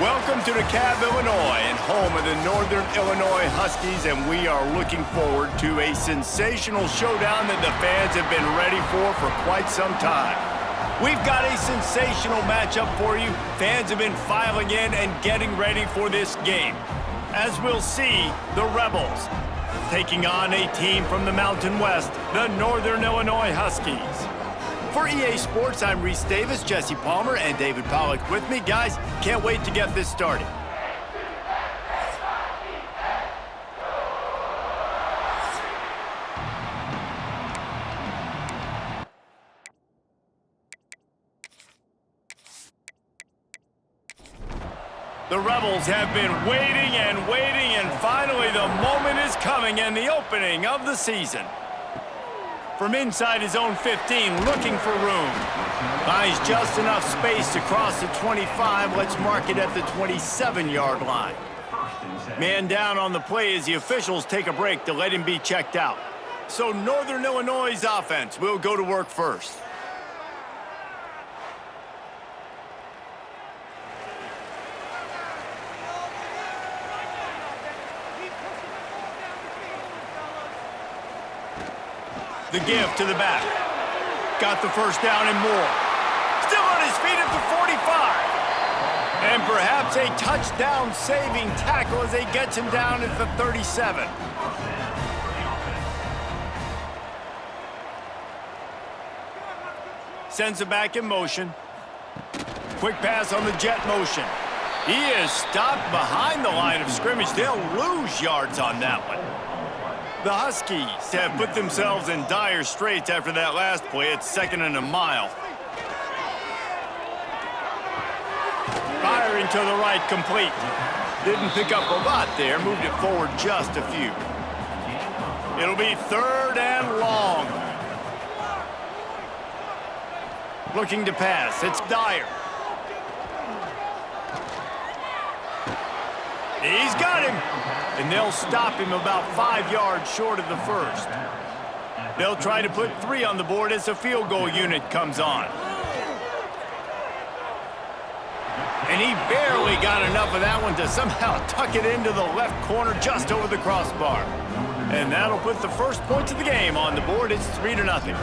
Welcome to DeKalb, Illinois, and home of the Northern Illinois Huskies, and we are looking forward to a sensational showdown that the fans have been ready for quite some time. We've got a sensational matchup for you. Fans have been filing in and getting ready for this game. As we'll see, the Rebels taking on a team from the Mountain West, the Northern Illinois Huskies. For EA Sports, I'm Reese Davis, Jesse Palmer, and David Pollack with me. Guys, can't wait to get this started. The Rebels have been waiting and finally the moment is coming and the opening of the season. From inside his own 15, looking for room. Finds just enough space to cross the 25. Let's mark it at the 27-yard line. Man down on the play as the officials take a break to let him be checked out. So Northern Illinois' offense will go to work first. The give to the back. Got the first down and more. Still on his feet at the 45. And perhaps a touchdown-saving tackle as they gets him down at the 37. Sends it back in motion. Quick pass on the jet motion. He is stopped behind the line of scrimmage. They'll lose yards on that one. The Huskies have put themselves in dire straits after that last play. It's 2nd and a mile. Firing to the right, complete. Didn't pick up a lot there, moved it forward just a few. It'll be 3rd and long. Looking to pass, it's Dyer. He's got him. And they'll stop him about 5 yards short of the first. They'll try to put 3 on the board as the field goal unit comes on. And he barely got enough of that one to somehow tuck it into the left corner just over the crossbar. And that'll put the first points of the game on the board. It's 3-0.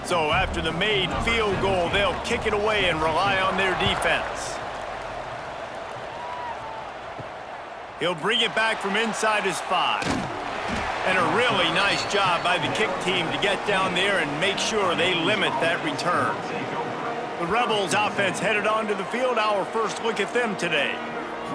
So after the made field goal, they'll kick it away and rely on their defense. He'll bring it back from inside his 5. And a really nice job by the kick team to get down there and make sure they limit that return. The Rebels offense headed onto the field. Our first look at them today.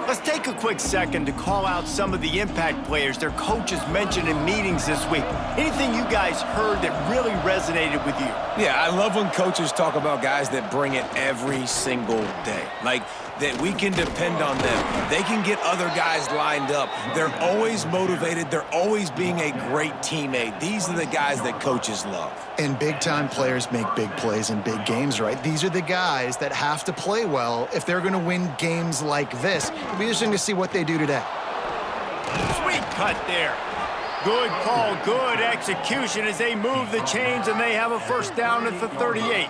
Let's take a quick second to call out some of the impact players their coaches mentioned in meetings this week. Anything you guys heard that really resonated with you? Yeah, I love when coaches talk about guys that bring it every single day. Like, that we can depend on them. They can get other guys lined up. They're always motivated. They're always being a great teammate. These are the guys that coaches love. And big-time players make big plays in big games, right? These are the guys that have to play well if they're going to win games like this. It'll be interesting to see what they do today. Sweet cut there. Good call, good execution as they move the chains and they have a first down at the 38.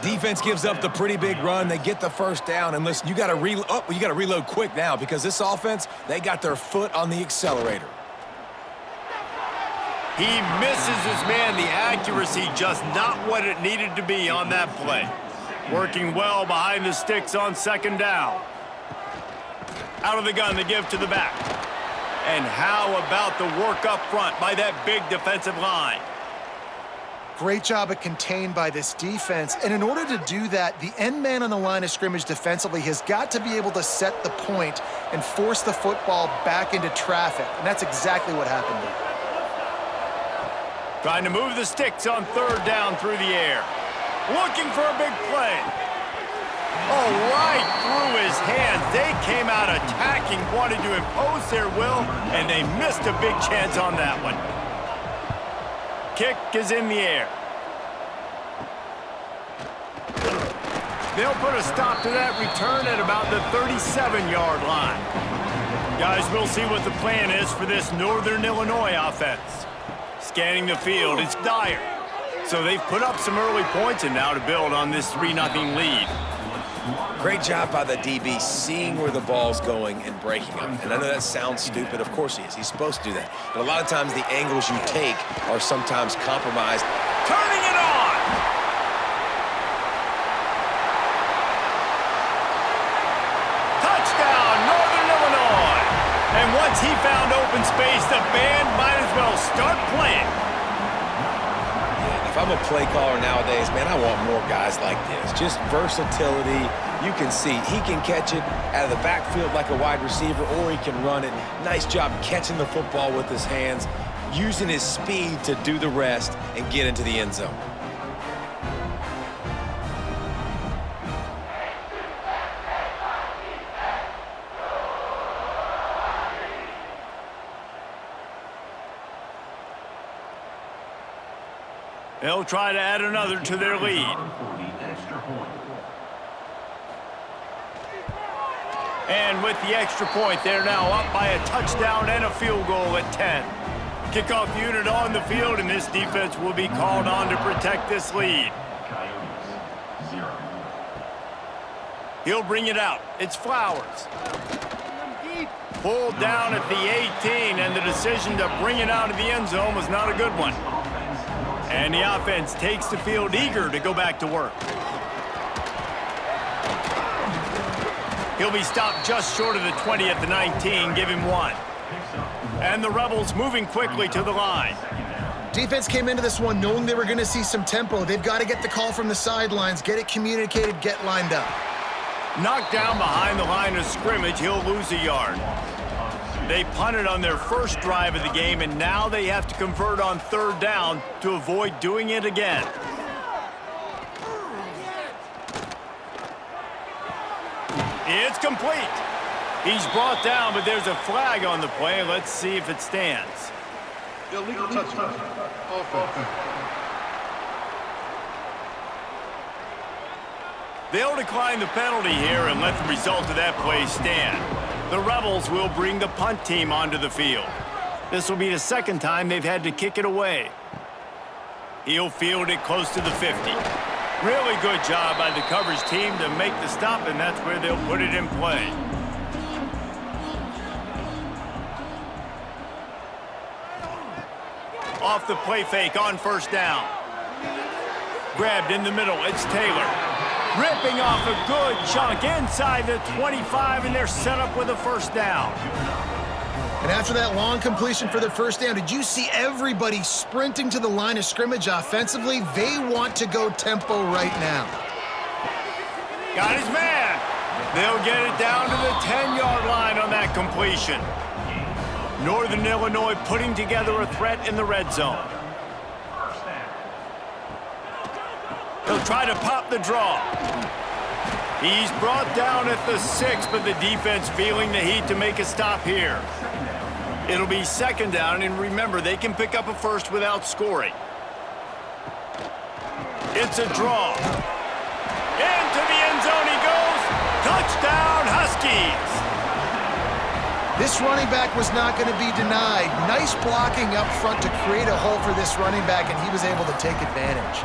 Defense gives up the pretty big run. They get the first down. And listen, you got to reload quick now because this offense, they got their foot on the accelerator. He misses his man. The accuracy just not what it needed to be on that play. Working well behind the sticks on 2nd down. Out of the gun, the give to the back. And how about the work up front by that big defensive line? Great job of contained by this defense. And in order to do that, the end man on the line of scrimmage defensively has got to be able to set the point and force the football back into traffic. And that's exactly what happened there. Trying to move the sticks on 3rd down through the air. Looking for a big play. Oh, right through his hands. They came out attacking, wanted to impose their will, and they missed a big chance on that one. Kick is in the air. They'll put a stop to that return at about the 37-yard line. Guys, we'll see what the plan is for this Northern Illinois offense. Scanning the field, it's Dyer. So they've put up some early points and now to build on this 3-0 lead. Great job by the DB seeing where the ball's going and breaking them. And I know that sounds stupid. Of course he is. He's supposed to do that. But a lot of times the angles you take are sometimes compromised. Turning it on! Touchdown, Northern Illinois! And once he found open space, the band might as well start playing. If I'm a play caller nowadays, man, I want more guys like this. Just versatility. You can see he can catch it out of the backfield like a wide receiver, or he can run it. Nice job catching the football with his hands, using his speed to do the rest and get into the end zone. They'll try to add another to their lead. And with the extra point, they're now up by a touchdown and a field goal at 10. Kickoff unit on the field, and this defense will be called on to protect this lead. He'll bring it out. It's Flowers. Pulled down at the 18, and the decision to bring it out of the end zone was not a good one. And the offense takes the field eager to go back to work. He'll be stopped just short of the 20 at the 19, give him 1. And the Rebels moving quickly to the line. Defense came into this one knowing they were going to see some tempo. They've got to get the call from the sidelines, get it communicated, get lined up. Knocked down behind the line of scrimmage, he'll lose a yard. They punted on their first drive of the game, and now they have to convert on third down to avoid doing it again. It's complete. He's brought down, but there's a flag on the play. Let's see if it stands. Illegal touchdown. Offense. They'll decline the penalty here and let the result of that play stand. The Rebels will bring the punt team onto the field. This will be the second time they've had to kick it away. He'll field it close to the 50. Really good job by the coverage team to make the stop, and that's where they'll put it in play. Off the play fake on first down. Grabbed in the middle, it's Taylor. Ripping off a good chunk inside the 25, and they're set up with a first down. And after that long completion for the first down, did you see everybody sprinting to the line of scrimmage offensively? They want to go tempo right now. Got his man. They'll get it down to the 10-yard line on that completion. Northern Illinois putting together a threat in the red zone. He'll try to pop the draw. He's brought down at the 6, but the defense feeling the heat to make a stop here. It'll be second down, and remember, they can pick up a first without scoring. It's a draw. Into the end zone he goes. Touchdown, Huskies. This running back was not going to be denied. Nice blocking up front to create a hole for this running back, and he was able to take advantage.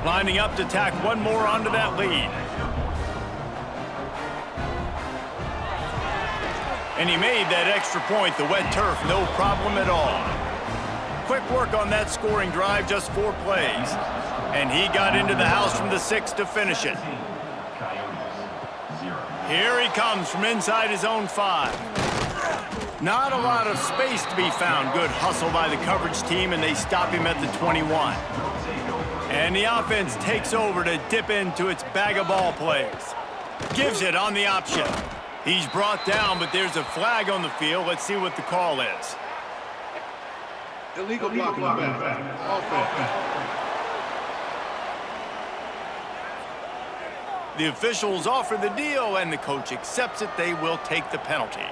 Lining up to tack one more onto that lead. And he made that extra point, the wet turf, no problem at all. Quick work on that scoring drive, just 4 plays. And he got into the house from the 6 to finish it. Here he comes from inside his own 5. Not a lot of space to be found. Good hustle by the coverage team, and they stop him at the 21. And the offense takes over to dip into its bag of ball plays. Gives it on the option. He's brought down, but there's a flag on the field. Let's see what the call is. Illegal blocking the back. Offense. The officials offer the deal, and the coach accepts it. They will take the penalty.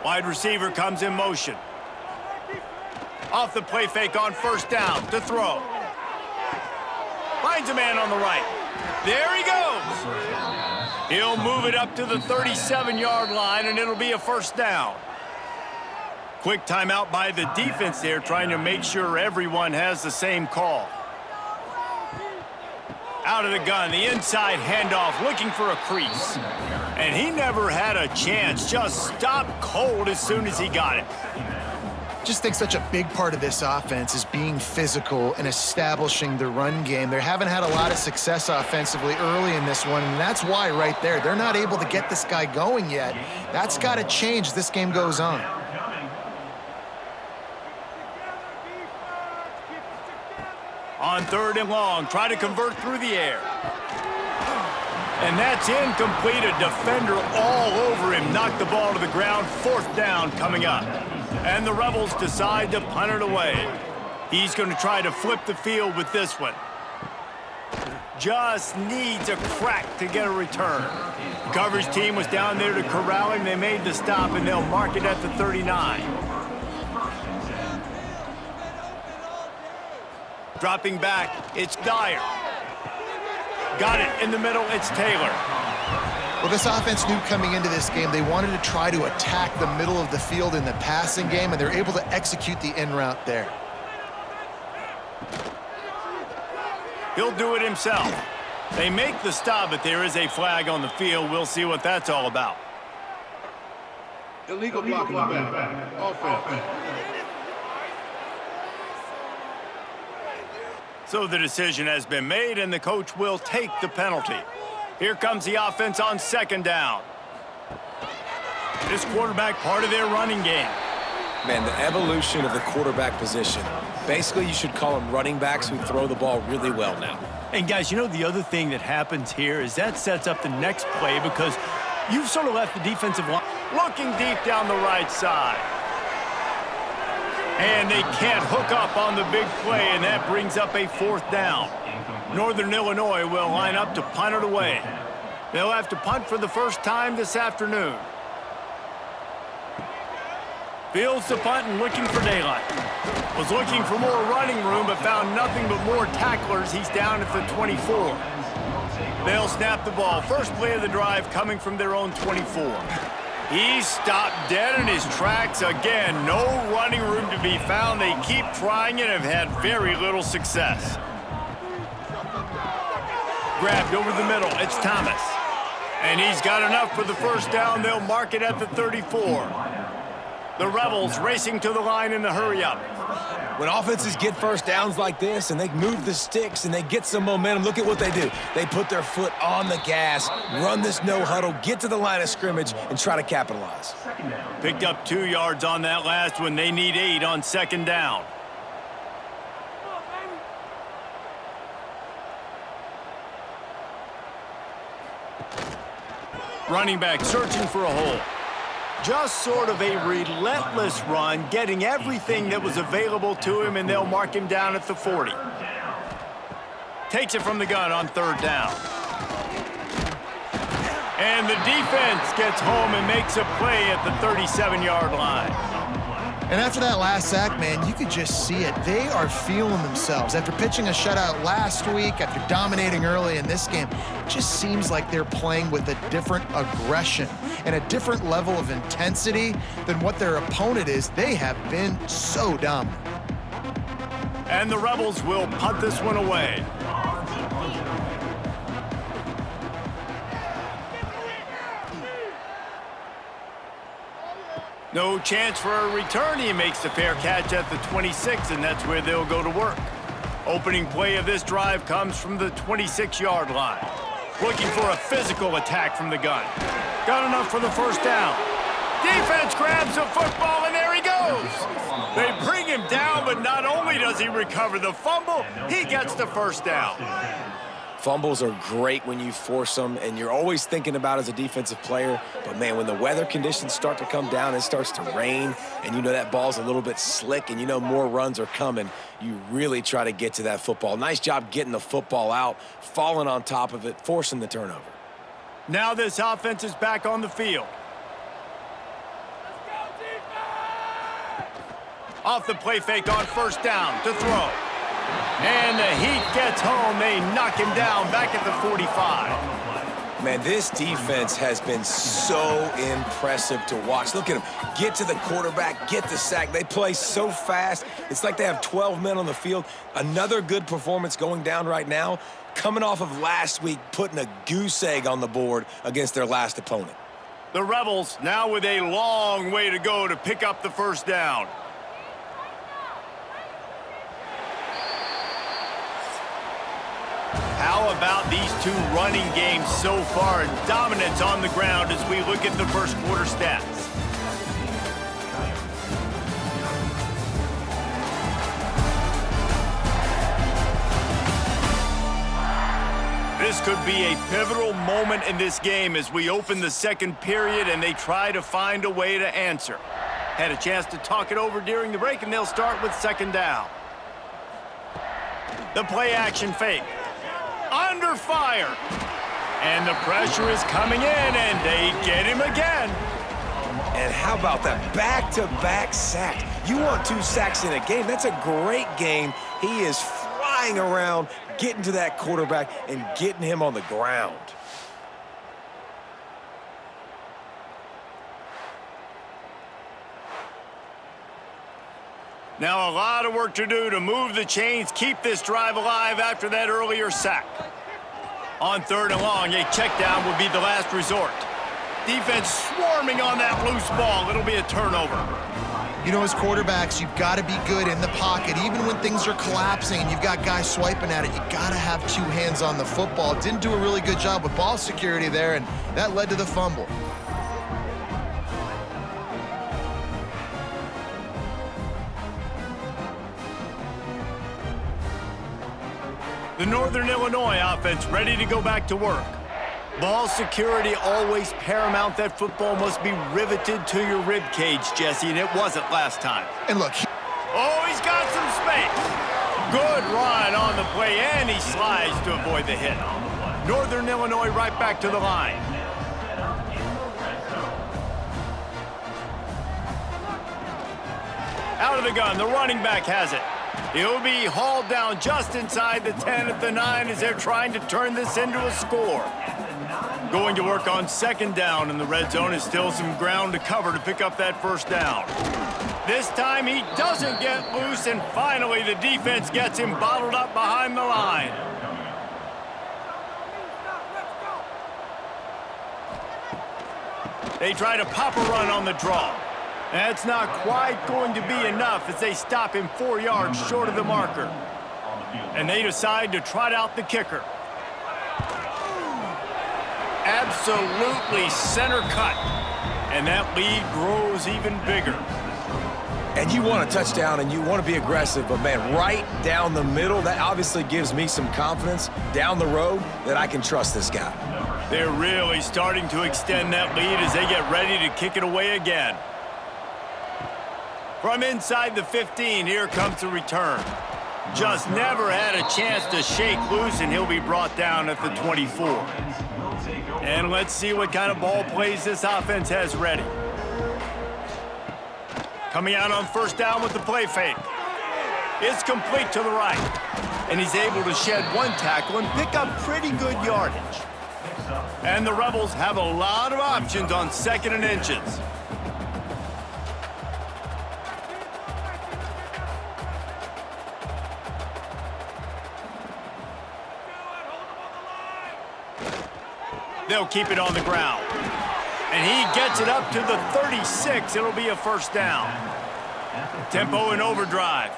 Wide receiver comes in motion. Off the play fake on first down to throw. Finds a man on the right. There he goes. He'll move it up to the 37-yard line, and it'll be a first down. Quick timeout by the defense there, trying to make sure everyone has the same call. Out of the gun, the inside handoff, looking for a crease. And he never had a chance, just stopped cold as soon as he got it. Just think such a big part of this offense is being physical and establishing the run game. They haven't had a lot of success offensively early in this one, and that's why right there, they're not able to get this guy going yet. That's got to change as this game goes on. On 3rd and long, try to convert through the air. And that's incomplete. A defender all over him. Knocked the ball to the ground. 4th down coming up. And the Rebels decide to punt it away. He's going to try to flip the field with this one. Just needs a crack to get a return. Coverage team was down there to corral him. They made the stop, and they'll mark it at the 39. Dropping back, it's Dyer. Got it in the middle, it's Taylor. Well, this offense knew coming into this game they wanted to try to attack the middle of the field in the passing game, and they're able to execute the in route there. He'll do it himself. They make the stop, but there is a flag on the field. We'll see what that's all about. Illegal blocking back. Offense. So the decision has been made, and the coach will take the penalty. Here comes the offense on 2nd down. This quarterback part of their running game. Man, the evolution of the quarterback position. Basically, you should call them running backs who throw the ball really well now. And guys, you know the other thing that happens here is that sets up the next play because you've sort of left the defensive line looking deep down the right side. And they can't hook up on the big play, and that brings up a 4th down. Northern Illinois will line up to punt it away. They'll have to punt for the first time this afternoon. Fields the punt and looking for daylight. Was looking for more running room, but found nothing but more tacklers. He's down at the 24. They'll snap the ball. First play of the drive coming from their own 24. He's stopped dead in his tracks again. No running room to be found. They keep trying and have had very little success. Grabbed over the middle. It's Thomas. And he's got enough for the first down. They'll mark it at the 34. The Rebels racing to the line in the hurry-up. When offenses get first downs like this and they move the sticks and they get some momentum, look at what they do. They put their foot on the gas, run this no-huddle, get to the line of scrimmage, and try to capitalize. Picked up 2 yards on that last one. They need 8 on 2nd down. Running back searching for a hole. Just sort of a relentless run, getting everything that was available to him, and they'll mark him down at the 40. Takes it from the gun on 3rd down. And the defense gets home and makes a play at the 37-yard line. And after that last sack, man, you could just see it. They are feeling themselves. After pitching a shutout last week, after dominating early in this game, it just seems like they're playing with a different aggression and a different level of intensity than what their opponent is. They have been so dominant. And the Rebels will punt this one away. No chance for a return. He makes the fair catch at the 26, and that's where they'll go to work. Opening play of this drive comes from the 26-yard line. Looking for a physical attack from the gun. Got enough for the first down. Defense grabs the football, and there he goes. They bring him down, but not only does he recover the fumble, he gets the first down. Fumbles are great when you force them, and you're always thinking about as a defensive player. But, man, when the weather conditions start to come down, it starts to rain, and you know that ball's a little bit slick, and you know more runs are coming, you really try to get to that football. Nice job getting the football out, falling on top of it, forcing the turnover. Now this offense is back on the field. Off the play fake on 1st down to throw. And the heat gets home. They knock him down back at the 45. Man, this defense has been so impressive to watch. Look at them. Get to the quarterback, get the sack. They play so fast. It's like they have 12 men on the field. Another good performance going down right now, coming off of last week, putting a goose egg on the board against their last opponent. The Rebels now with a long way to go to pick up the first down. How about these two running games so far, and dominance on the ground as we look at the first quarter stats? This could be a pivotal moment in this game as we open the second period and they try to find a way to answer. Had a chance to talk it over during the break, and they'll start with second down. The play action fake. Under fire. And the pressure is coming in, and they get him again. And how about that back-to-back sack? You want 2 sacks in a game. That's a great game. He is flying around, getting to that quarterback and getting him on the ground. Now a lot of work to do to move the chains, keep this drive alive after that earlier sack. On third and long, a check down would be the last resort. Defense swarming on that loose ball. It'll be a turnover. You know, as quarterbacks, you've got to be good in the pocket. Even when things are collapsing and you've got guys swiping at it, you got to have 2 hands on the football. Didn't do a really good job with ball security there, and that led to the fumble. The Northern Illinois offense ready to go back to work. Ball security always paramount. That football must be riveted to your rib cage, Jesse, and it wasn't last time. And look. Oh, he's got some space. Good run on the play, and he slides to avoid the hit. Northern Illinois right back to the line. Out of the gun, the running back has it. He'll be hauled down just inside the 10 at the 9 as they're trying to turn this into a score. Going to work on second down, and the red zone is still some ground to cover to pick up that first down. This time he doesn't get loose, and finally the defense gets him bottled up behind the line. They try to pop a run on the draw. That's not quite going to be enough as they stop him 4 yards short of the marker. And they decide to trot out the kicker. Absolutely center cut. And that lead grows even bigger. And you want a touchdown and you want to be aggressive, but man, right down the middle, that obviously gives me some confidence down the road that I can trust this guy. They're really starting to extend that lead as they get ready to kick it away again. From inside the 15, here comes the return. Just never had a chance to shake loose, and he'll be brought down at the 24. And let's see what kind of ball plays this offense has ready. Coming out on first down with the play fake. It's complete to the right. And he's able to shed 1 tackle and pick up pretty good yardage. And the Rebels have a lot of options on 2nd and inches. They'll keep it on the ground. And he gets it up to the 36. It'll be a first down. Tempo and overdrive.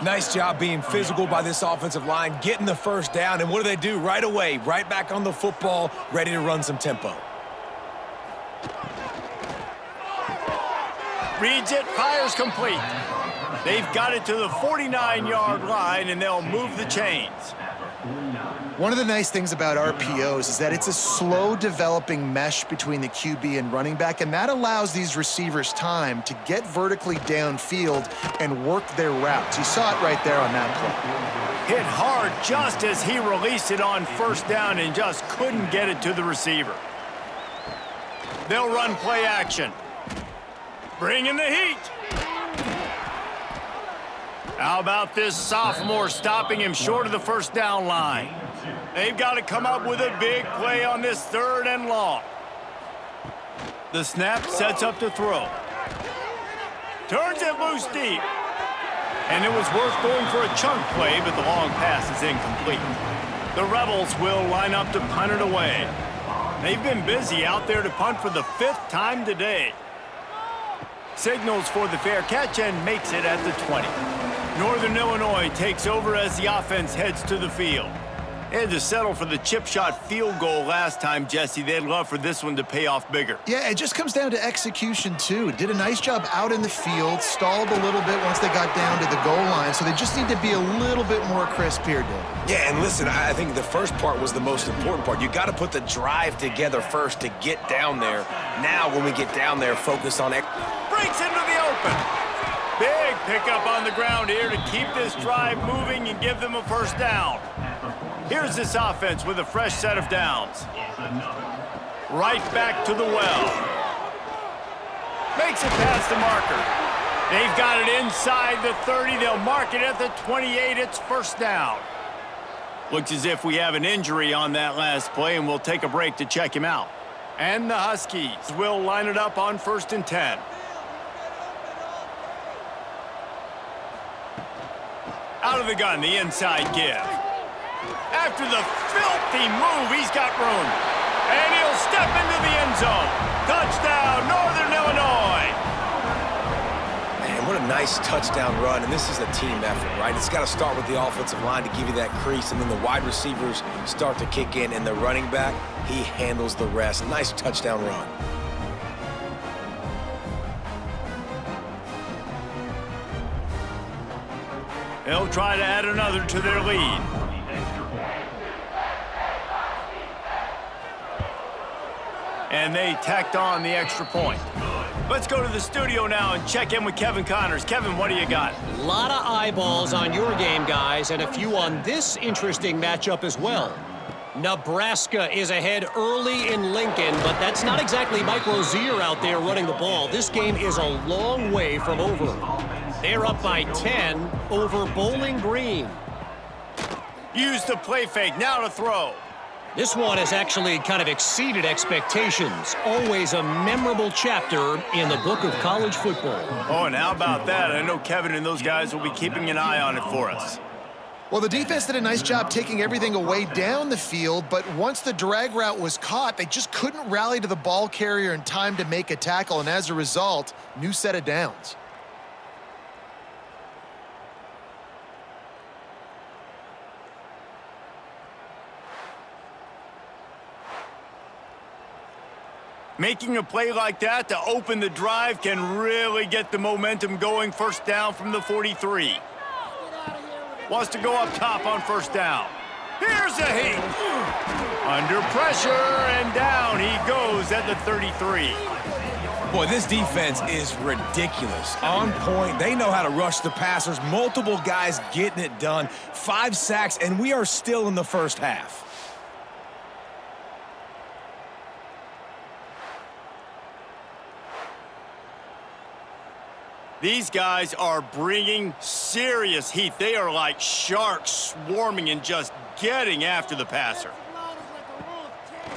Nice job being physical by this offensive line, getting the first down. And what do? Right away, right back on the football, ready to run some tempo. Reads it, fires complete. They've got it to the 49-yard line, and they'll move the chains. One of the nice things about RPOs is that it's a slow developing mesh between the QB and running back, and that allows these receivers time to get vertically downfield and work their routes. You saw it right there on that play. Hit hard just as he released it on first down and just couldn't get it to the receiver. They'll run play action. Bring in the heat. How about this sophomore stopping him short of the first down line? They've got to come up with a big play on this 3rd and long. The snap sets up to throw. Turns it loose deep. And it was worth going for a chunk play, but the long pass is incomplete. The Rebels will line up to punt it away. They've been busy out there to punt for the 5th time today. Signals for the fair catch and makes it at the 20. Northern Illinois takes over as the offense heads to the field. They had to settle for the chip shot field goal last time, Jesse. They'd love for this one to pay off bigger. Yeah, it just comes down to execution, too. Did a nice job out in the field, stalled a little bit once they got down to the goal line, so they just need to be a little bit more crisp here, Dave. Yeah, and listen, I think the first part was the most important part. You got to put the drive together first to get down there. Now, when we get down there, focus on it. Breaks into the open. Big pickup on the ground here to keep this drive moving and give them a first down. Here's this offense with a fresh set of downs. Right back to the well. Makes it past the marker. They've got it inside the 30. They'll mark it at the 28. It's first down. Looks as if we have an injury on that last play, and we'll take a break to check him out. And the Huskies will line it up on 1st and 10. Out of the gun, the inside give. After the filthy move, he's got room. And he'll step into the end zone. Touchdown, Northern Illinois. Man, what a nice touchdown run, and this is a team effort, right? It's got to start with the offensive line to give you that crease, and then the wide receivers start to kick in, and the running back, he handles the rest. Nice touchdown run. They'll try to add another to their lead. And they tacked on the extra point. Let's go to the studio now and check in with Kevin Connors. Kevin, what do you got? A lot of eyeballs on your game, guys, and a few on this interesting matchup as well. Nebraska is ahead early in Lincoln, but that's not exactly Mike Rozier out there running the ball. This game is a long way from over. They're up by 10 over Bowling Green. Use the play fake, now to throw. This one has actually kind of exceeded expectations. Always a memorable chapter in the book of college football. Oh, and how about that? I know Kevin and those guys will be keeping an eye on it for us. Well, the defense did a nice job taking everything away down the field, but once the drag route was caught, they just couldn't rally to the ball carrier in time to make a tackle, and as a result, new set of downs. Making a play like that to open the drive can really get the momentum going. First down from the 43. Wants to go up top on first down. Here's a hit. Under pressure, and down he goes at the 33. Boy, this defense is ridiculous. On point. They know how to rush the passers. Multiple guys getting it done. 5 sacks, and we are still in the first half. These guys are bringing serious heat. They are like sharks swarming and just getting after the passer.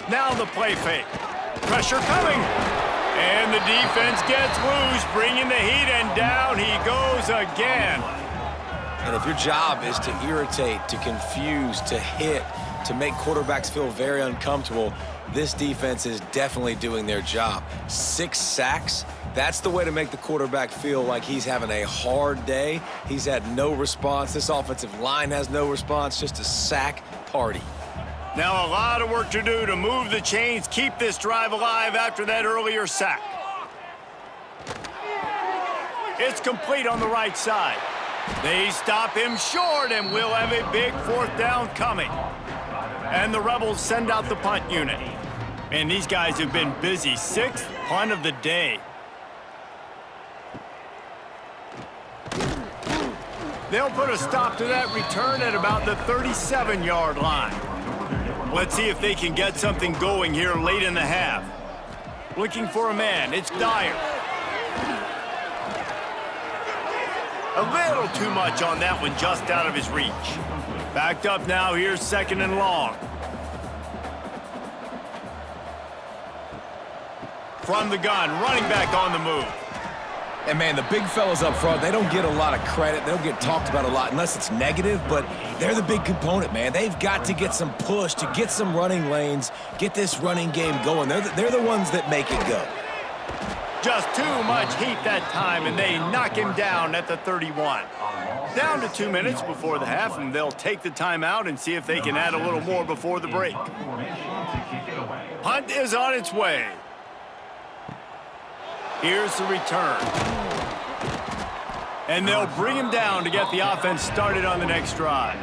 Now the play fake. Pressure coming. And the defense gets loose, bringing the heat, and down he goes again. And if your job is to irritate, to confuse, to hit, to make quarterbacks feel very uncomfortable, this defense is definitely doing their job. 6 sacks. That's the way to make the quarterback feel like he's having a hard day. He's had no response. This offensive line has no response, just a sack party. Now a lot of work to do to move the chains, keep this drive alive after that earlier sack. It's complete on the right side. They stop him short, and we'll have a big 4th down coming. And the Rebels send out the punt unit. And these guys have been busy. 6th punt of the day. They'll put a stop to that return at about the 37-yard line. Let's see if they can get something going here late in the half. Looking for a man. It's Dyer. A little too much on that one, just out of his reach. Backed up now, here's 2nd and long. From the gun, running back on the move. And, man, the big fellas up front, they don't get a lot of credit. They don't get talked about a lot unless it's negative, but they're the big component, man. They've got to get some push, to get some running lanes, get this running game going. They're the ones that make it go. Just too much heat that time, and they knock him down at the 31. Down to 2 minutes before the half, and they'll take the timeout and see if they can add a little more before the break. Punt is on its way. Here's the return. And they'll bring him down to get the offense started on the next drive.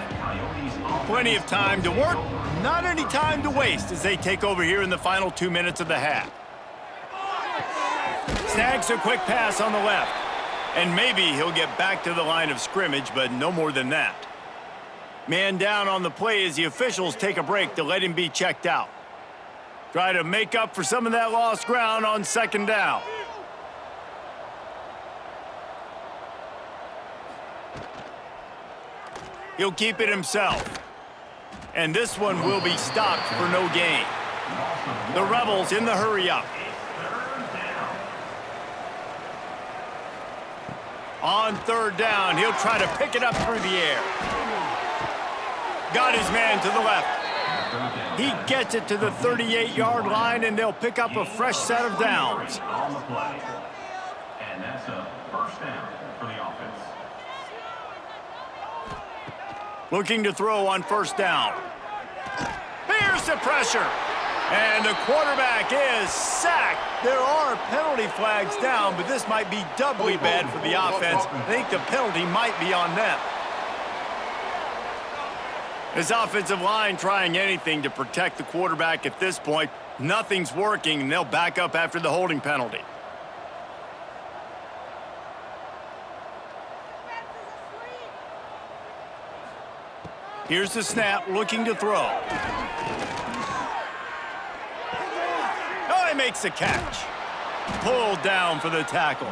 Plenty of time to work, not any time to waste as they take over here in the final 2 minutes of the half. Snags a quick pass on the left. And maybe he'll get back to the line of scrimmage, but no more than that. Man down on the play as the officials take a break to let him be checked out. Try to make up for some of that lost ground on 2nd down. He'll keep it himself. And this one will be stopped for no gain. The Rebels in the hurry-up. On 3rd down, he'll try to pick it up through the air. Got his man to the left. He gets it to the 38-yard line, and they'll pick up a fresh set of downs. And that's a 1st down for the offense. Looking to throw on 1st down. Here's the pressure. And the quarterback is sacked. There are penalty flags down, but this might be doubly bad for the offense. I think the penalty might be on them. This offensive line trying anything to protect the quarterback at this point. Nothing's working, and they'll back up after the holding penalty. Here's the snap, looking to throw. Oh, he makes the catch. Pulled down for the tackle.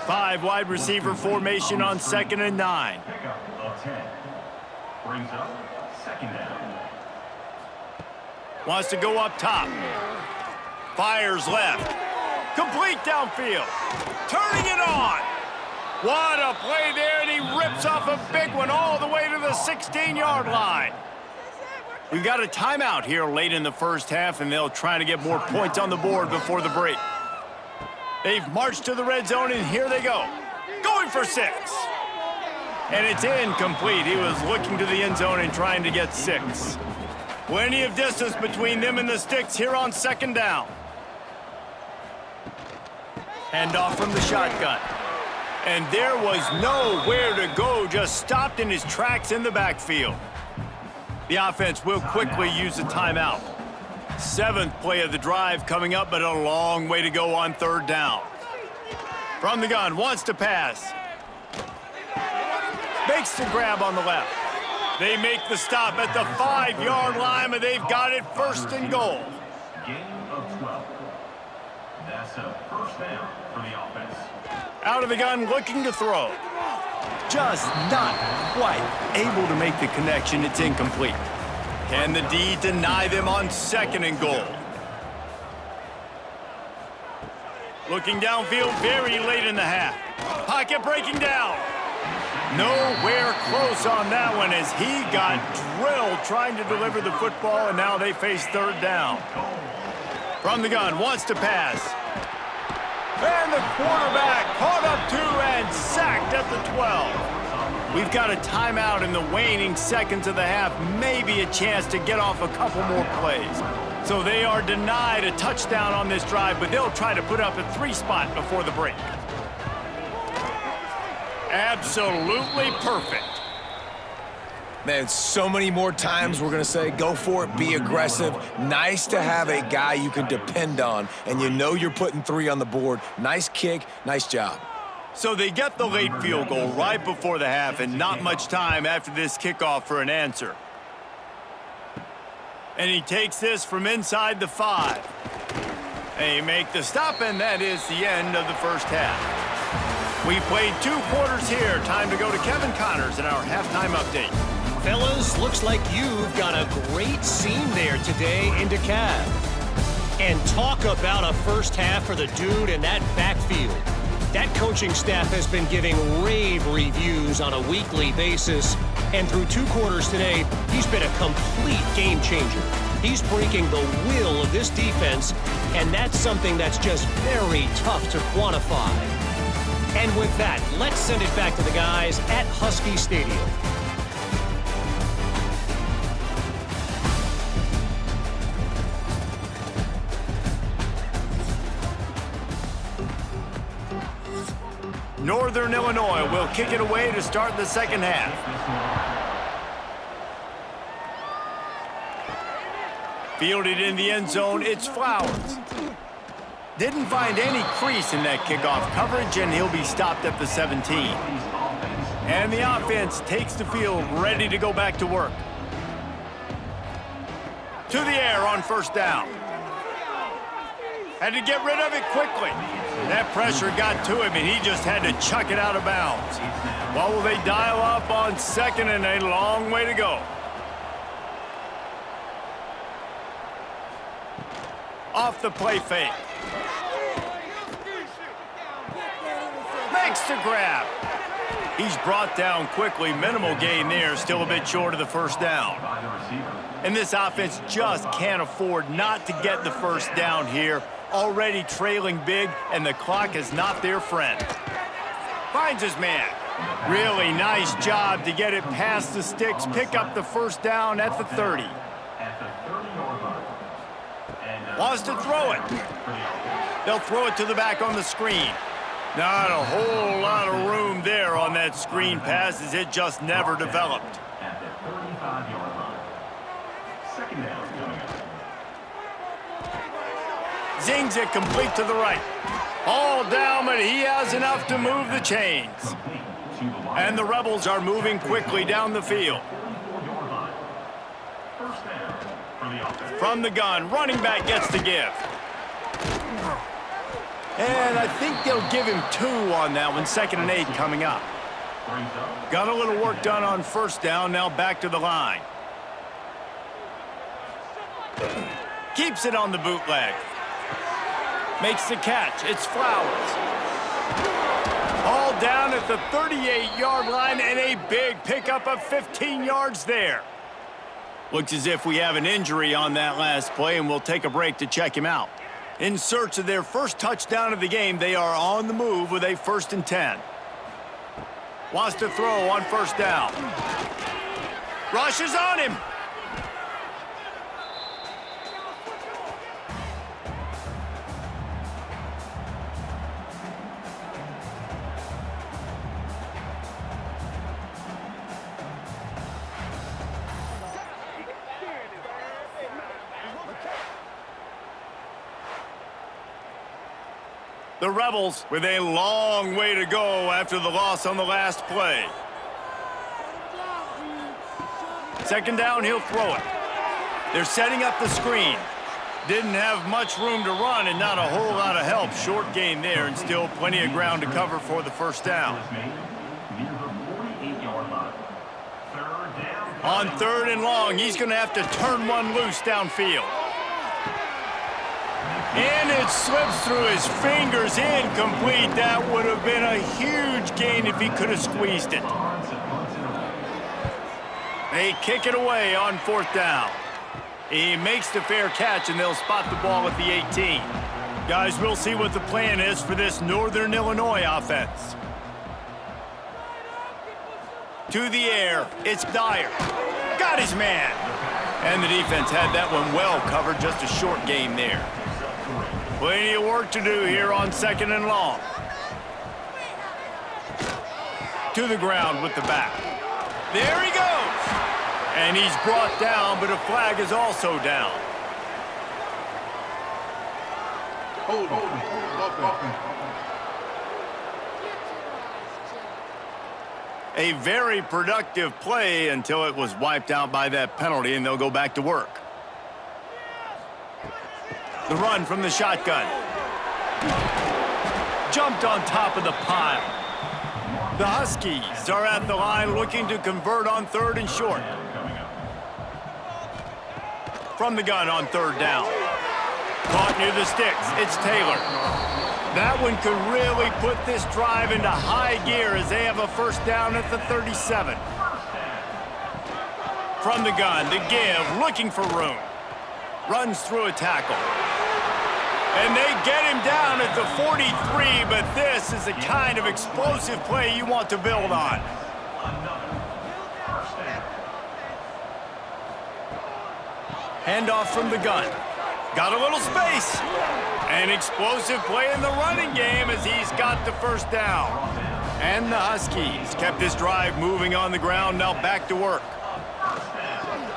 5 wide receiver formation on 2nd and 9. Pickup of 10. Brings up 2nd down. Wants to go up top. Fires left. Complete downfield. Turning it on. What a play there, and he rips off a big one all the way to the 16-yard line. We've got a timeout here late in the 1st half, and they'll try to get more points on the board before the break. They've marched to the red zone, and here they go. Going for 6. And it's incomplete. He was looking to the end zone and trying to get 6. Plenty of distance between them and the sticks here on 2nd down. Handoff from the shotgun. And there was nowhere to go, just stopped in his tracks in the backfield. The offense will quickly use the timeout. 7th play of the drive coming up, but a long way to go on 3rd down. From the gun, wants to pass. Makes the grab on the left. They make the stop at the 5-yard line, but they've got it 1st and goal. Gain of 12. That's a 1st down for the offense. Out of the gun, looking to throw. Just not quite able to make the connection. It's incomplete. Can the D deny them on 2nd and goal? Looking downfield very late in the half. Pocket breaking down. Nowhere close on that one as he got drilled trying to deliver the football, and now they face 3rd down. From the gun, wants to pass. And the quarterback caught up to and sacked at the 12. We've got a timeout in the waning seconds of the half, maybe a chance to get off a couple more plays. So they are denied a touchdown on this drive, but they'll try to put up a 3 spot before the break. Absolutely perfect. Man, so many more times we're going to say, go for it, be aggressive. Nice to have a guy you can depend on, and you know you're putting 3 on the board. Nice kick, nice job. So they get the late field goal right before the half, and not much time after this kickoff for an answer. And he takes this from inside the 5. They make the stop, and that is the end of the 1st half. We've played 2 quarters here. Time to go to Kevin Connors in our halftime update. Fellas, looks like you've got a great scene there today in DeKalb. And talk about a first half for the dude in that backfield. That coaching staff has been giving rave reviews on a weekly basis. And through 2 quarters today, he's been a complete game changer. He's breaking the will of this defense, and that's something that's just very tough to quantify. And with that, let's send it back to the guys at Husky Stadium. Northern Illinois will kick it away to start the second half. Fielded in the end zone, it's Flowers. Didn't find any crease in that kickoff coverage, and he'll be stopped at the 17. And the offense takes the field, ready to go back to work. To the air on first down. Had to get rid of it quickly. That pressure got to him, and he just had to chuck it out of bounds. Well, will they dial up on second, and a long way to go. Off the play fake. Makes the grab. He's brought down quickly. Minimal gain there, still a bit short of the first down. And this offense just can't afford not to get the first down here. Already trailing big, and the clock is not their friend. Finds his man. Really nice job to get it past the sticks, pick up the first down at the 30. Wants to throw it. They'll throw it to the back on the screen. Not a whole lot of room there on that screen pass, as it just never developed. At the 35-yard line. Second down coming up. Zings it complete to the right. All down, but he has enough to move the chains. And the Rebels are moving quickly down the field. First down for the offense. From the gun, running back gets the give. And I think they'll give him 2 on that one, 2nd and 8 coming up. Got a little work done on first down, now back to the line. Keeps it on the bootleg. Makes the catch, it's Flowers. All down at the 38-yard line, and a big pickup of 15 yards there. Looks as if we have an injury on that last play, and we'll take a break to check him out. In search of their first touchdown of the game, they are on the move with a 1st and 10. Wants to throw on first down. Rushes on him. The Rebels with a long way to go after the loss on the last play. 2nd down, he'll throw it. They're setting up the screen. Didn't have much room to run and not a whole lot of help. Short gain there, and still plenty of ground to cover for the first down. Near the 48-yard line. Third down. On 3rd and long, he's going to have to turn one loose downfield. And it slips through his fingers, incomplete. That would have been a huge gain if he could have squeezed it. They kick it away on 4th down. He makes the fair catch, and they'll spot the ball at the 18. Guys, we'll see what the plan is for this Northern Illinois offense. To the air, it's Dyer. Got his man. And the defense had that one well covered, just a short gain there. Plenty of work to do here on 2nd and long. To the ground with the back. There he goes. And he's brought down, but a flag is also down. Hold on. A very productive play until it was wiped out by that penalty, and they'll go back to work. The run from the shotgun. Jumped on top of the pile. The Huskies are at the line looking to convert on 3rd and short. From the gun on 3rd down. Caught near the sticks. It's Taylor. That one could really put this drive into high gear as they have a 1st down at the 37. From the gun, the give, looking for room. Runs through a tackle. And they get him down at the 43, but this is the kind of explosive play you want to build on. Handoff from the gun. Got a little space. An explosive play in the running game as he's got the 1st down. And the Huskies kept this drive moving on the ground, now back to work.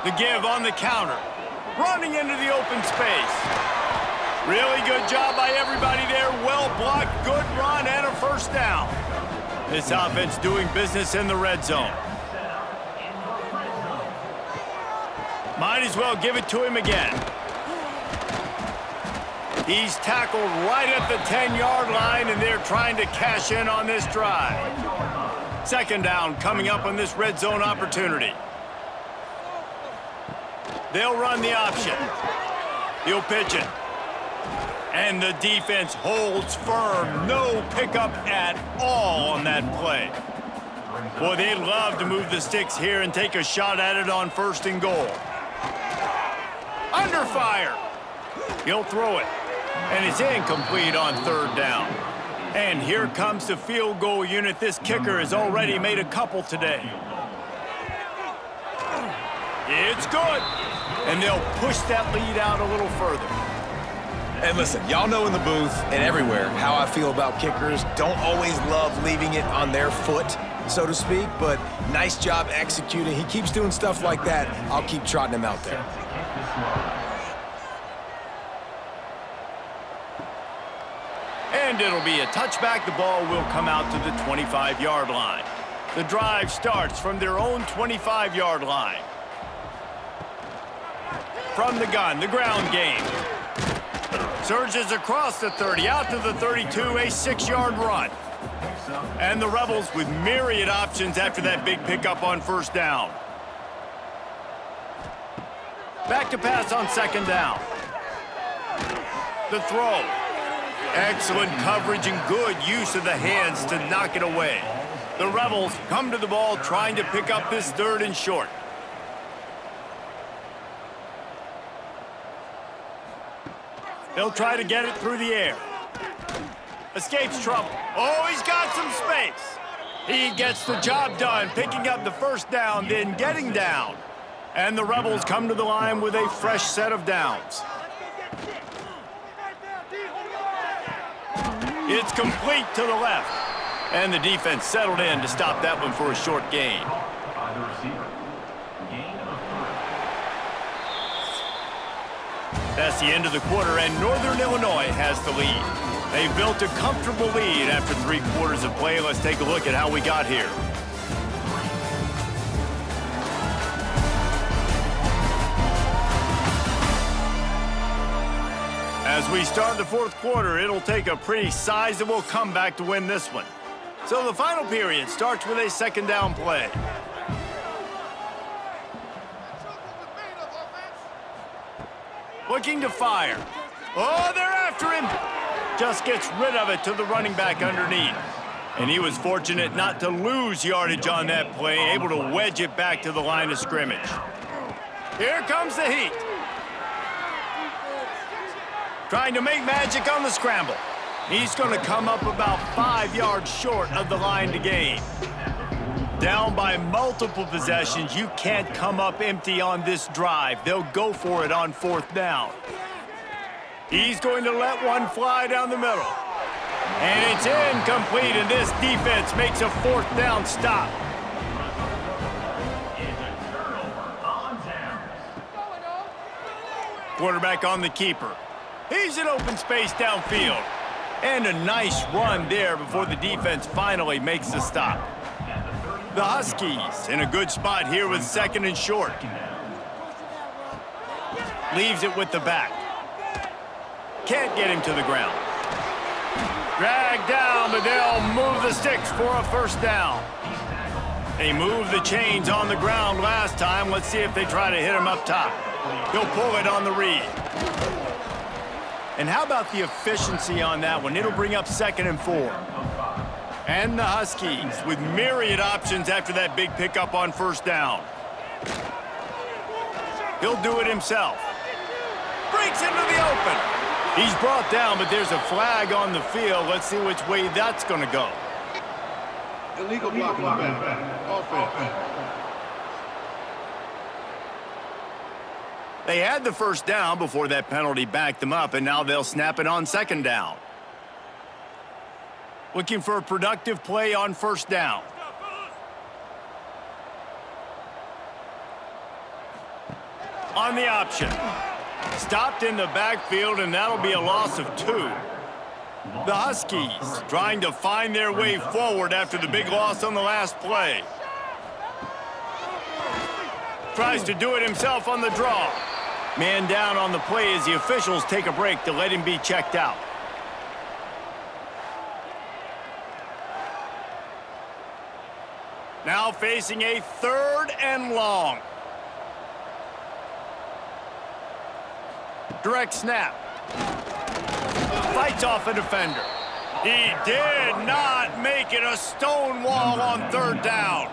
The give on the counter. Running into the open space. Really good job by everybody there. Well blocked, good run, and a 1st down. This offense doing business in the red zone. Might as well give it to him again. He's tackled right at the 10-yard line, and they're trying to cash in on this drive. 2nd down coming up on this red zone opportunity. They'll run the option. He'll pitch it. And the defense holds firm. No pickup at all on that play. Boy, they'd love to move the sticks here and take a shot at it on 1st and goal. Under fire. He'll throw it. And it's incomplete on 3rd down. And here comes the field goal unit. This kicker has already made a couple today. It's good. And they'll push that lead out a little further. And listen, y'all know in the booth and everywhere how I feel about kickers. Don't always love leaving it on their foot, so to speak, but nice job executing. He keeps doing stuff like that. I'll keep trotting him out there. And it'll be a touchback. The ball will come out to the 25-yard line. The drive starts from their own 25-yard line. From the gun, the ground game. Surges across the 30, out to the 32, a 6-yard run. And the Rebels with myriad options after that big pickup on 1st down. Back to pass on 2nd down. The throw. Excellent coverage and good use of the hands to knock it away. The Rebels come to the ball trying to pick up this 3rd and short. They'll try to get it through the air. Escapes trouble. Oh, he's got some space. He gets the job done, picking up the 1st down, then getting down. And the Rebels come to the line with a fresh set of downs. It's complete to the left. And the defense settled in to stop that one for a short gain. By the receiver. Gain of 3. That's the end of the quarter, and Northern Illinois has the lead. They've built a comfortable lead after 3 quarters of play. Let's take a look at how we got here. As we start the 4th quarter, it'll take a pretty sizable comeback to win this one. So the final period starts with a 2nd down play. Looking to fire. Oh, they're after him. Just gets rid of it to the running back underneath. And he was fortunate not to lose yardage on that play, able to wedge it back to the line of scrimmage. Here comes the heat. Trying to make magic on the scramble. He's going to come up about 5 yards short of the line to gain. Down by multiple possessions, you can't come up empty on this drive. They'll go for it on 4th down. He's going to let one fly down the middle. And it's incomplete, and this defense makes a 4th down stop. Quarterback on the keeper. He's in open space downfield. And a nice run there before the defense finally makes the stop. The Huskies in a good spot here with 2nd and short. Leaves it with the back. Can't get him to the ground. Dragged down, but they'll move the sticks for a first down. They moved the chains on the ground last time. Let's see if they try to hit him up top. He'll pull it on the read. And how about the efficiency on that one? It'll bring up 2nd and 4. And the Huskies with myriad options after that big pickup on first down. He'll do it himself. Breaks into the open. He's brought down, but there's a flag on the field. Let's see which way that's going to go. Illegal blocking back. Offense. They had the first down before that penalty backed them up, and now they'll snap it on 2nd down. Looking for a productive play on first down. On the option. Stopped in the backfield, and that'll be a loss of 2. The Huskies trying to find their way forward after the big loss on the last play. Tries to do it himself on the draw. Man down on the play as the officials take a break to let him be checked out. Now facing a 3rd and long. Direct snap. Fights off a defender. He did not make it a stone wall on 3rd down.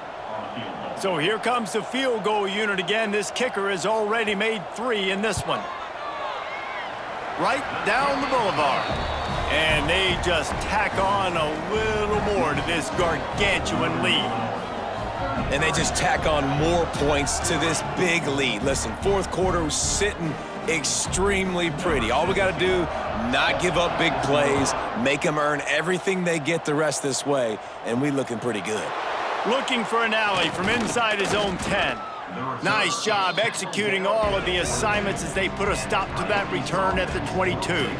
So here comes the field goal unit again. This kicker has already made 3 in this one. Right down the boulevard. And they just tack on a little more to this gargantuan lead. And they just tack on more points to this big lead. Listen, 4th quarter was sitting extremely pretty. All we got to do, not give up big plays, make them earn everything they get the rest this way, and we looking pretty good. Looking for an alley from inside his own 10. Nice job executing all of the assignments as they put a stop to that return at the 22.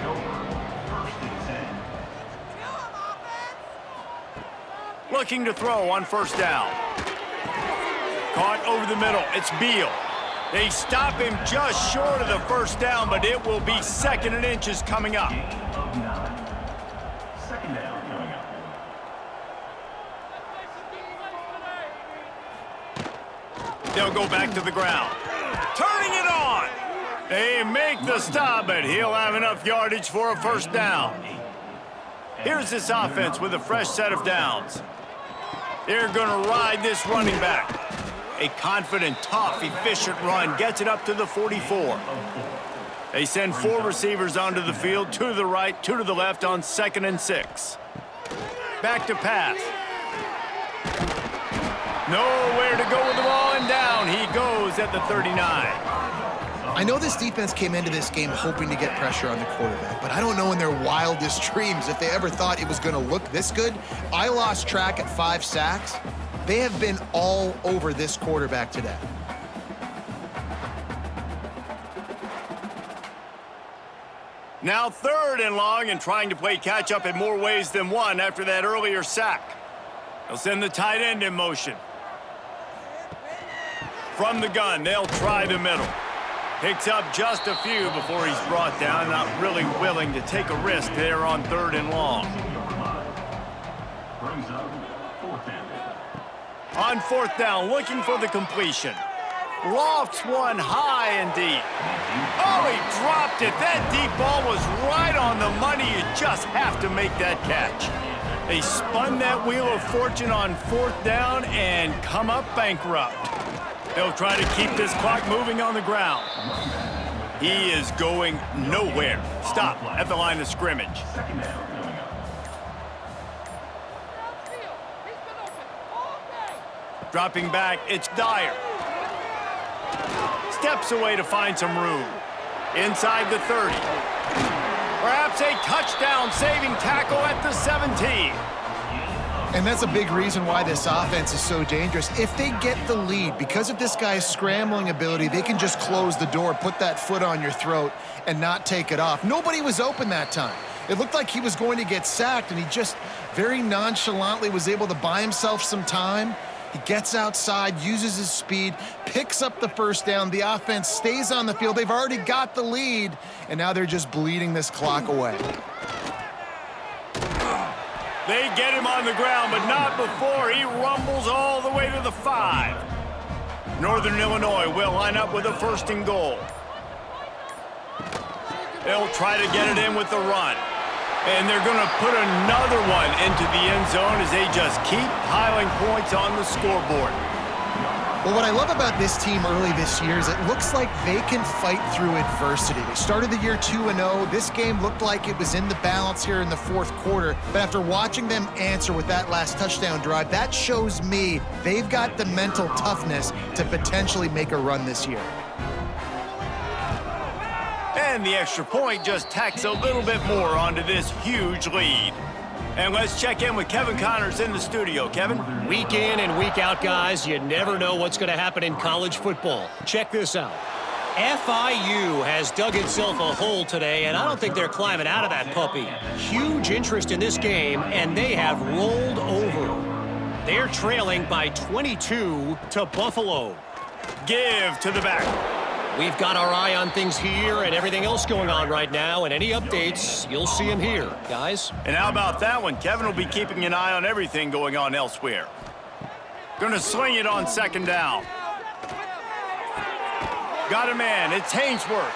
Looking to throw on first down. Caught over the middle. It's Beal. They stop him just short of the first down, but it will be 2nd and inches coming up. 2nd down coming up. They'll go back to the ground. Turning it on. They make the stop, but he'll have enough yardage for a first down. Here's this offense with a fresh set of downs. They're going to ride this running back. A confident, tough, efficient run gets it up to the 44. They send 4 receivers onto the field, 2 to the right, 2 to the left on 2nd and 6. Back to pass. Nowhere to go with the ball, and down he goes at the 39. I know this defense came into this game hoping to get pressure on the quarterback, but I don't know in their wildest dreams if they ever thought it was going to look this good. I lost track at 5 sacks. They have been all over this quarterback today. Now 3rd and long, and trying to play catch-up in more ways than one after that earlier sack. They'll send the tight end in motion. From the gun, they'll try the middle. Picks up just a few before he's brought down, not really willing to take a risk there on 3rd and long. Brings up 4th down. On 4th down, looking for the completion. Lofts one high and deep. Oh, he dropped it. That deep ball was right on the money. You just have to make that catch. They spun that wheel of fortune on 4th down and come up bankrupt. They'll try to keep this clock moving on the ground. He is going nowhere. Stop at the line of scrimmage. 2nd down coming up. Dropping back, it's Dyer. Steps away to find some room. Inside the 30. Perhaps a touchdown-saving tackle at the 17. And that's a big reason why this offense is so dangerous. If they get the lead, because of this guy's scrambling ability, they can just close the door, put that foot on your throat, and not take it off. Nobody was open that time. It looked like he was going to get sacked, and he just very nonchalantly was able to buy himself some time. He gets outside, uses his speed, picks up the first down. The offense stays on the field. They've already got the lead, and now they're just bleeding this clock away. They get him on the ground, but not before he rumbles all the way to the 5. Northern Illinois will line up with a 1st and goal. They'll try to get it in with the run. And they're going to put another one into the end zone as they just keep piling points on the scoreboard. Well, what I love about this team early this year is it looks like they can fight through adversity. They started the year 2-0. This game looked like it was in the balance here in the 4th quarter. But after watching them answer with that last touchdown drive, that shows me they've got the mental toughness to potentially make a run this year. And the extra point just tacks a little bit more onto this huge lead. And let's check in with Kevin Connors in the studio. Kevin? Week in and week out, guys, you never know what's going to happen in college football. Check this out. FIU has dug itself a hole today, and I don't think they're climbing out of that puppy. Huge interest in this game, and they have rolled over. They're trailing by 22 to Buffalo. Give to the back. We've got our eye on things here and everything else going on right now, and any updates, you'll see them here, guys. And how about that one? Kevin will be keeping an eye on everything going on elsewhere. Gonna sling it on 2nd down. Got a man. It's Hainsworth.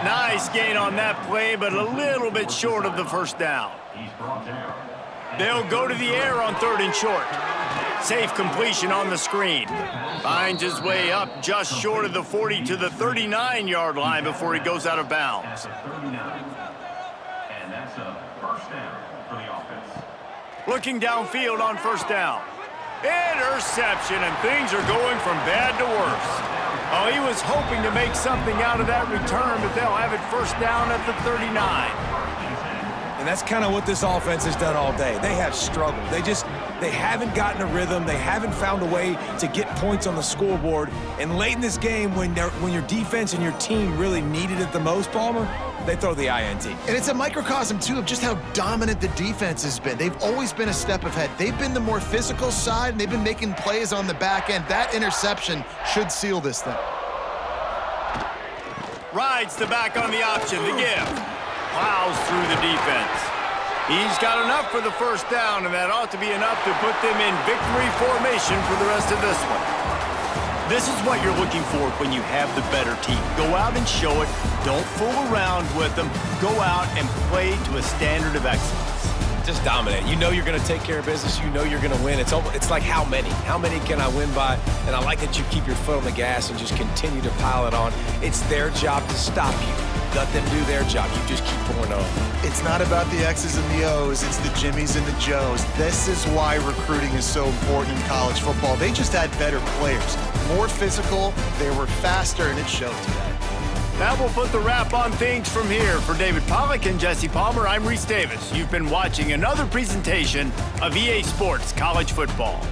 Nice gain on that play, but a little bit short of the 1st down. They'll go to the air on 3rd and short. Safe completion on the screen. Finds his way up just short of the 40 to the 39-yard line before he goes out of bounds. And that's a 1st down for the offense. Looking downfield on 1st down. Interception, and things are going from bad to worse. Oh, he was hoping to make something out of that return, but they'll have it 1st down at the 39. And that's kind of what this offense has done all day. They have struggled. They haven't gotten a rhythm. They haven't found a way to get points on the scoreboard. And late in this game, when your defense and your team really needed it the most, Palmer, they throw the INT. And it's a microcosm, too, of just how dominant the defense has been. They've always been a step ahead. They've been the more physical side, and they've been making plays on the back end. That interception should seal this thing. Rides the back on the option, the give. Plows through the defense. He's got enough for the 1st down, and that ought to be enough to put them in victory formation for the rest of this one. This is what you're looking for when you have the better team. Go out and show it. Don't fool around with them. Go out and play to a standard of excellence. Just dominate. You know you're going to take care of business. You know you're going to win. It's like how many? How many can I win by? And I like that you keep your foot on the gas and just continue to pile it on. It's their job to stop you. Let them do their job. You just keep pouring on. It's not about the X's and the O's. It's the Jimmies and the Joes. This is why recruiting is so important in college football. They just had better players. More physical, they were faster, and it showed today. That will put the wrap on things from here. For David Pollack and Jesse Palmer, I'm Reese Davis. You've been watching another presentation of EA Sports College Football.